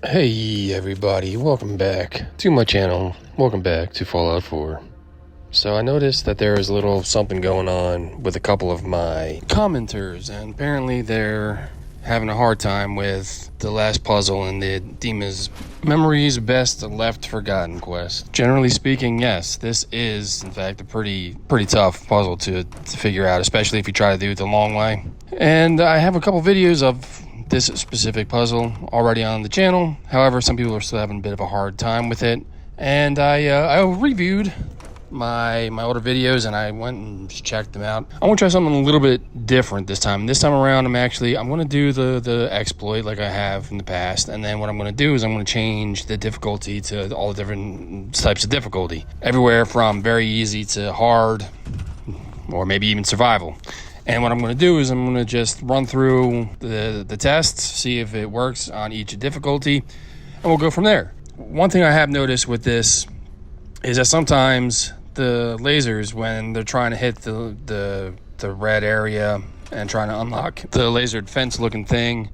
Hey everybody, welcome back to my channel. Welcome back to Fallout 4. So I noticed that there is a little something going on with a couple of my commenters, and apparently they're having a hard time with the last puzzle in the Dima's Memories Best Left Forgotten quest. Generally speaking, yes, this is in fact a pretty tough puzzle to figure out, especially if you try to do it the long way. And I have a couple videos of this specific puzzle already on the channel. However, some people are still having a bit of a hard time with it, and I reviewed my older videos and I went and checked them out. I want to try something a little bit different this time. This time around, I'm going to do the exploit like I have in the past, and then what I'm going to do is I'm going to change the difficulty to all the different types of difficulty, everywhere from very easy to hard, or maybe even survival. And what I'm going to do is I'm going to just run through the tests, see if it works on each difficulty, and we'll go from there. One thing I have noticed with this is that sometimes the lasers, when they're trying to hit the red area and trying to unlock the lasered fence looking thing,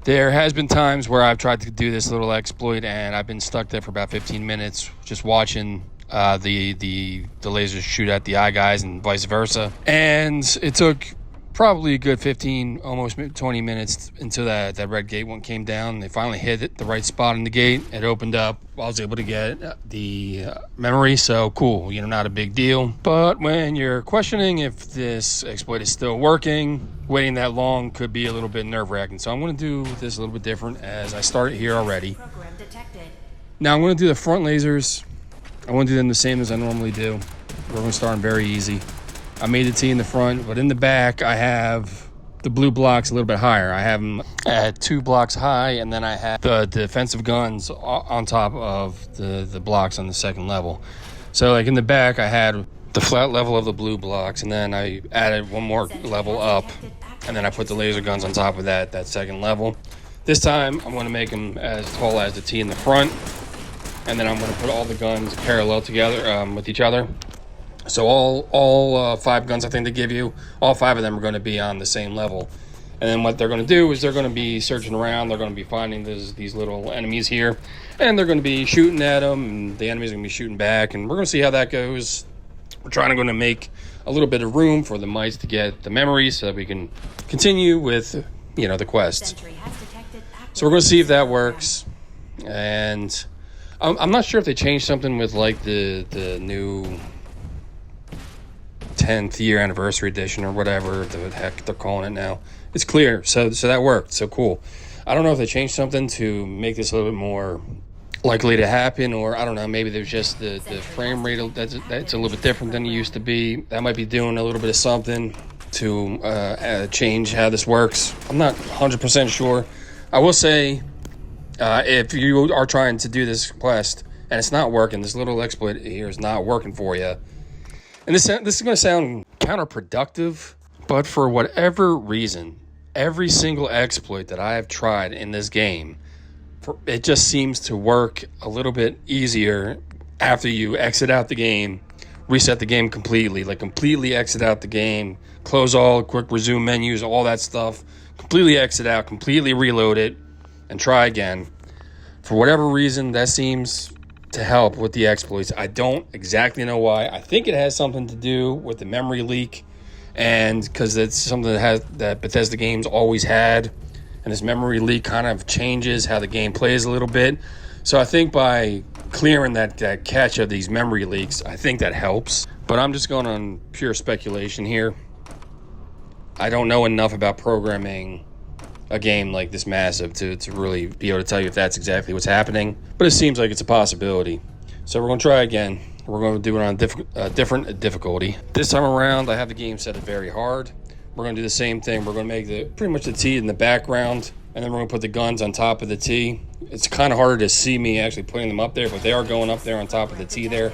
there has been times where I've tried to do this little exploit and I've been stuck there for about 15 minutes just watching the lasers shoot at the eye guys and vice versa, and it took probably a good 15, almost 20 minutes until that red gate one came down. They finally hit it the right spot in the gate. It opened up. I was able to get the memory, so cool, not a big deal. But when you're questioning if this exploit is still working, waiting that long could be a little bit nerve-wracking. So I'm going to do this a little bit different as I start here already. Now I'm going to do the front lasers. I want to do them the same as I normally do. We're going to start them very easy. I made the T in the front, but in the back, I have the blue blocks a little bit higher. I have them at 2 blocks high, and then I have the defensive guns on top of the blocks on the second level. So like in the back, I had the flat level of the blue blocks, and then I added one more level up, and then I put the laser guns on top of that second level. This time, I'm going to make them as tall as the T in the front. And then I'm going to put all the guns parallel together with each other. So all 5 guns I think they give you, all 5 of them are going to be on the same level. And then what they're going to do is they're going to be searching around. They're going to be finding these little enemies here. And they're going to be shooting at them. And the enemies are going to be shooting back. And we're going to see how that goes. We're going to make a little bit of room for the mice to get the memories so that we can continue with, the quests. So we're going to see if that works. And I'm not sure if they changed something with like the new 10th year anniversary edition or whatever the heck they're calling it now. It's clear, so that worked, so cool. I don't know if they changed something to make this a little bit more likely to happen, or I don't know, maybe there's just the frame rate that's a little bit different than it used to be. That might be doing a little bit of something to change how this works. I'm not 100% sure. I will say, if you are trying to do this quest and it's not working, this little exploit here is not working for you, and this is going to sound counterproductive, but for whatever reason, every single exploit that I have tried in this game, it just seems to work a little bit easier after you exit out the game, reset the game completely, like completely exit out the game, close all, quick resume menus, all that stuff, completely exit out, completely reload it, and try again. For whatever reason, that seems to help with the exploits. I don't exactly know why. I think it has something to do with the memory leak, and because it's something that Bethesda games always had, and this memory leak kind of changes how the game plays a little bit. So I think by clearing that catch of these memory leaks, I think that helps. But I'm just going on pure speculation here. I don't know enough about programming a game like this massive to really be able to tell you if that's exactly what's happening, but it seems like it's a possibility. So we're going to try again. We're going to do it on a different difficulty. This time around, I have the game set at very hard. We're going to do the same thing. We're going to make pretty much the T in the background, and then we're going to put the guns on top of the T. It's kind of harder to see me actually putting them up there, but they are going up there on top of the T there.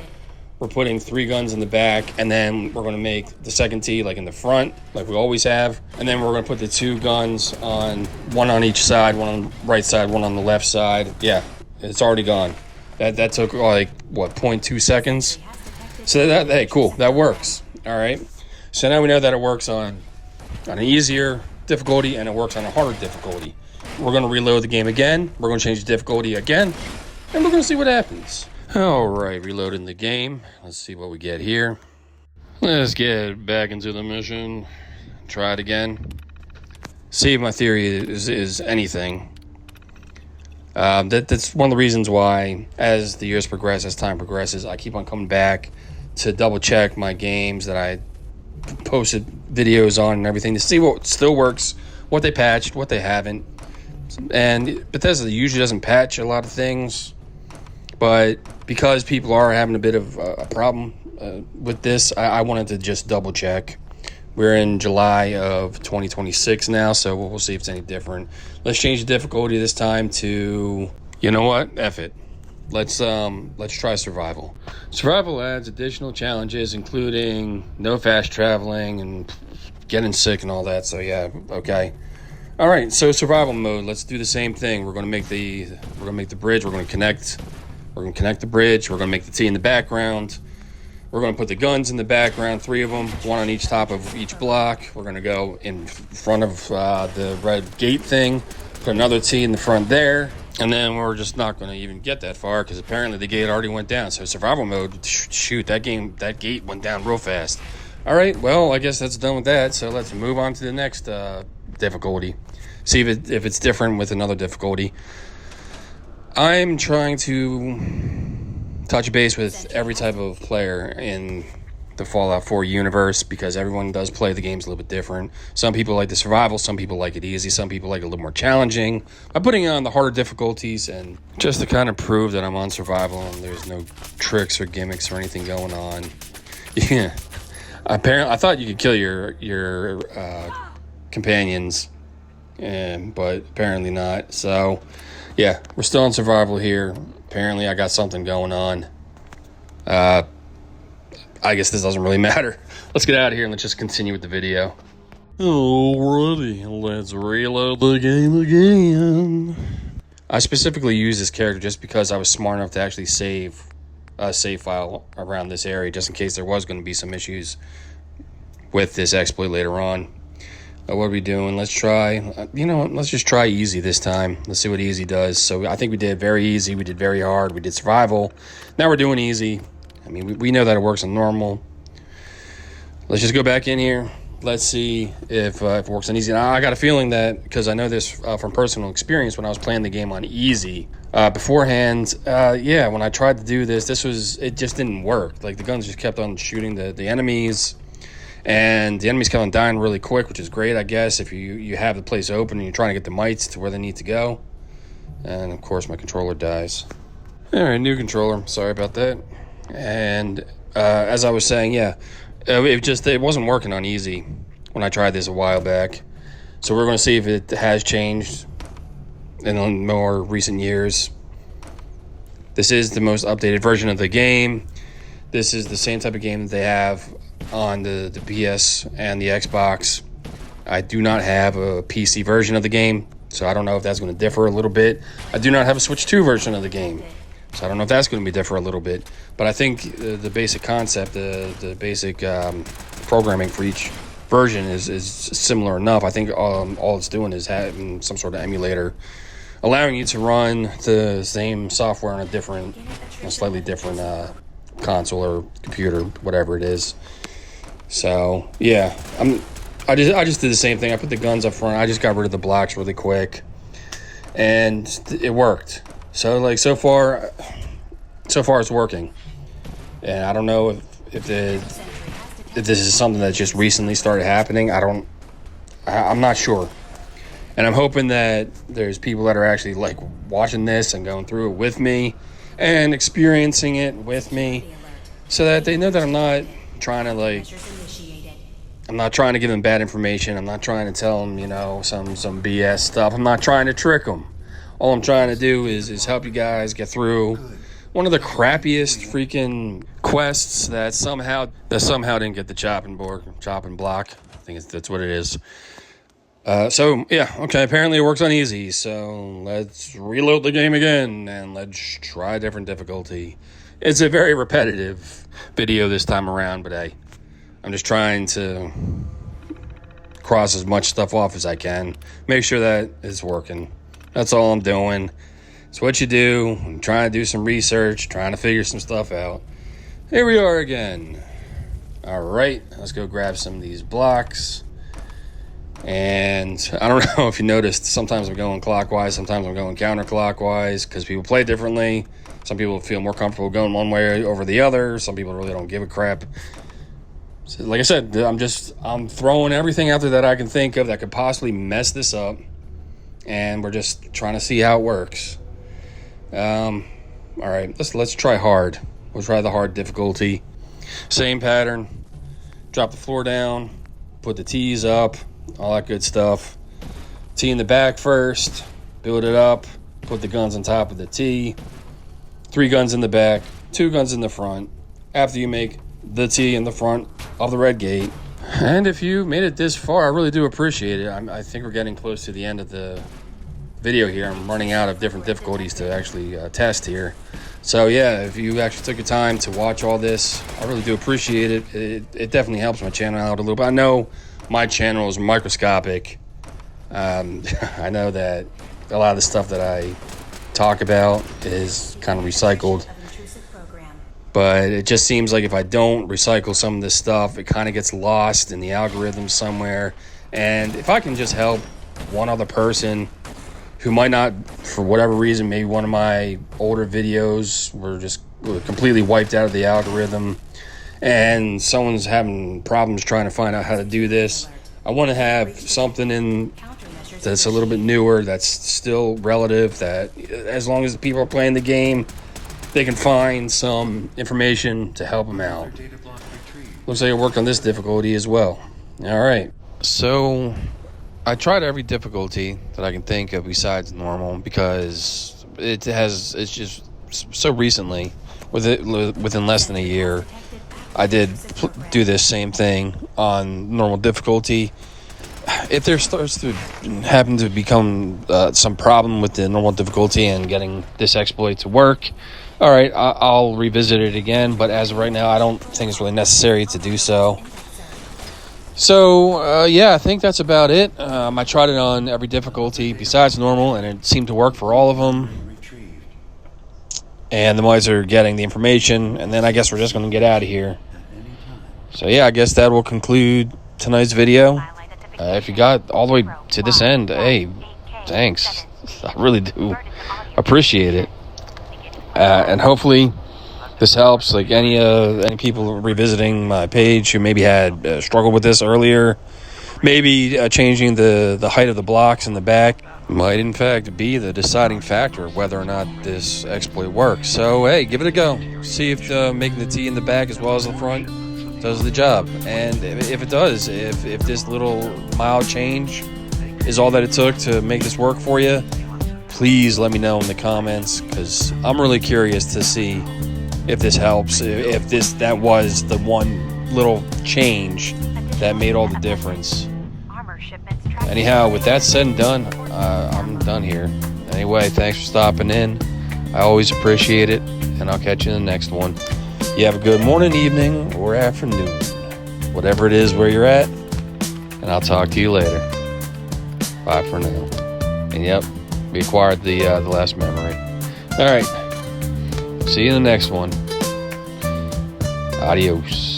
We're putting 3 guns in the back, and then we're going to make the second T like in the front, like we always have. And then we're going to put the 2 guns on, one on each side, one on the right side, one on the left side. Yeah, it's already gone. That took like, 0.2 seconds? So hey, cool, that works. All right. So now we know that it works on an easier difficulty and it works on a harder difficulty. we're going to reload the game again. We're going to change the difficulty again, and we're going to see what happens. All right, reloading the game. Let's see what we get here. Let's get back into the mission. Try it again. See if my theory is anything. That's one of the reasons why, as the years progress, as time progresses, I keep on coming back to double check my games that I posted videos on and everything to see what still works, what they patched, what they haven't. And Bethesda usually doesn't patch a lot of things, but because people are having a bit of a problem with this, I wanted to just double check. We're in July of 2026 now, so we'll see if it's any different. Let's change the difficulty this time to, you know what? F it. Let's try survival. Survival adds additional challenges, including no fast traveling and getting sick and all that. So yeah, okay. All right, so survival mode. Let's do the same thing. We're gonna make the bridge. We're gonna connect the bridge. We're gonna make the T in the background. We're going to put the guns in the background, 3 of them, 1 on each top of each block. We're going to go in front of the red gate thing, put another T in the front there, and then we're just not going to even get that far because apparently the gate already went down. So survival mode, shoot, that gate went down real fast. All right, well, I guess that's done with that. So let's move on to the next difficulty. See if it's different with another difficulty. I'm trying to touch base with every type of player in the Fallout 4 universe because everyone does play the games a little bit different. Some people like the survival, some people like it easy, some people like it a little more challenging. I'm putting on the harder difficulties and just to kind of prove that I'm on survival and there's no tricks or gimmicks or anything going on. Yeah, apparently I thought you could kill your companions, but apparently not. So yeah, we're still on survival here. Apparently, I got something going on. I guess this doesn't really matter. Let's get out of here and let's just continue with the video. Alrighty, let's reload the game again. I specifically used this character just because I was smart enough to actually save a save file around this area just in case there was going to be some issues with this exploit later on. What are we doing? Let's try, let's just try easy this time. Let's see what easy does. So I think we did very easy. We did very hard. We did survival. Now we're doing easy. I mean, we know that it works on normal. Let's just go back in here. Let's see if it works on easy. Now, I got a feeling that, because I know this from personal experience when I was playing the game on easy beforehand, when I tried to do this, it just didn't work. Like, the guns just kept on shooting the enemies. And the enemies kept on dying really quick, which is great, I guess, if you have the place open and you're trying to get the mites to where they need to go. And, of course, my controller dies. All right, new controller. Sorry about that. And as I was saying, it wasn't working on easy when I tried this a while back. So we're going to see if it has changed in more recent years. This is the most updated version of the game. This is the same type of game that they have on the PS and the Xbox. I do not have a PC version of the game, so I don't know if that's going to differ a little bit. I do not have a Switch 2 version of the game, so I don't know if that's going to differ a little bit. But I think the basic concept, the basic programming for each version is similar enough. I think all it's doing is having some sort of emulator, allowing you to run the same software on a slightly different console or computer, whatever it is. So yeah, I just did the same thing. I put the guns up front. I just got rid of the blocks really quick, and it worked. So so far it's working. And I don't know if this is something that just recently started happening. I'm not sure. And I'm hoping that there's people that are actually like watching this and going through it with me and experiencing it with me, so that they know that I'm not trying to give them bad information. I'm not trying to tell them, some BS stuff. I'm not trying to trick them. All I'm trying to do is help you guys get through one of the crappiest freaking quests that somehow didn't get the chopping block. I think that's what it is. Apparently it works on easy, so let's reload the game again, and let's try a different difficulty. It's a very repetitive video this time around, but hey, I'm just trying to cross as much stuff off as I can, make sure that it's working. That's all I'm doing. It's what you do. I'm trying to do some research, trying to figure some stuff out. Here we are again. All right, let's go grab some of these blocks. And I don't know if you noticed, sometimes I'm going clockwise, sometimes I'm going counterclockwise because people play differently. Some people feel more comfortable going one way over the other. Some people really don't give a crap. So, like I said, I'm throwing everything out there that I can think of that could possibly mess this up. And we're just trying to see how it works. All right, let's try hard. We'll try the hard difficulty. Same pattern. Drop the floor down, put the tees up, all that good stuff. Tee in the back first, build it up, put the guns on top of the tee. 3 guns in the back, 2 guns in the front. After you make the tee in the front of the red gate. And if you made it this far, I really do appreciate it. I think we're getting close to the end of the video here. I'm running out of different difficulties to actually test here. So yeah, if you actually took your time to watch all this, I really do appreciate it. It definitely helps my channel out a little bit. I know my channel is microscopic. I know that a lot of the stuff that I talk about is kind of recycled. But it just seems like if I don't recycle some of this stuff, it kind of gets lost in the algorithm somewhere. And if I can just help one other person who might not, for whatever reason, maybe one of my older videos were completely wiped out of the algorithm and someone's having problems trying to find out how to do this, I want to have something in that's a little bit newer, that's still relative, that as long as the people are playing the game, they can find some information to help them out. Looks like it worked on this difficulty as well. All right. So I tried every difficulty that I can think of besides normal because it's just so recently, within less than a year, I did do this same thing on normal difficulty. If there starts to happen to become some problem with the normal difficulty and getting this exploit to work, all right, I'll revisit it again. But as of right now, I don't think it's really necessary to do so. So, yeah, I think that's about it. I tried it on every difficulty besides normal, and it seemed to work for all of them. And the boys are getting the information, and then I guess we're just going to get out of here. So, yeah, I guess that will conclude tonight's video. If you got all the way to this end, hey, thanks. I really do appreciate it. And hopefully this helps, like any people revisiting my page who maybe had struggled with this earlier. Maybe changing the height of the blocks in the back might in fact be the deciding factor of whether or not this exploit works. So hey, give it a go. See if making the tee in the back as well as the front does the job. And if it does, if this little mild change is all that it took to make this work for you, please let me know in the comments, because I'm really curious to see if this helps, if that was the one little change that made all the difference. Anyhow, with that said and done, I'm done here. Anyway, thanks for stopping in. I always appreciate it, and I'll catch you in the next one. You have a good morning, evening, or afternoon, whatever it is where you're at, and I'll talk to you later. Bye for now. And yep, we acquired the last memory. All right. See you in the next one. Adios.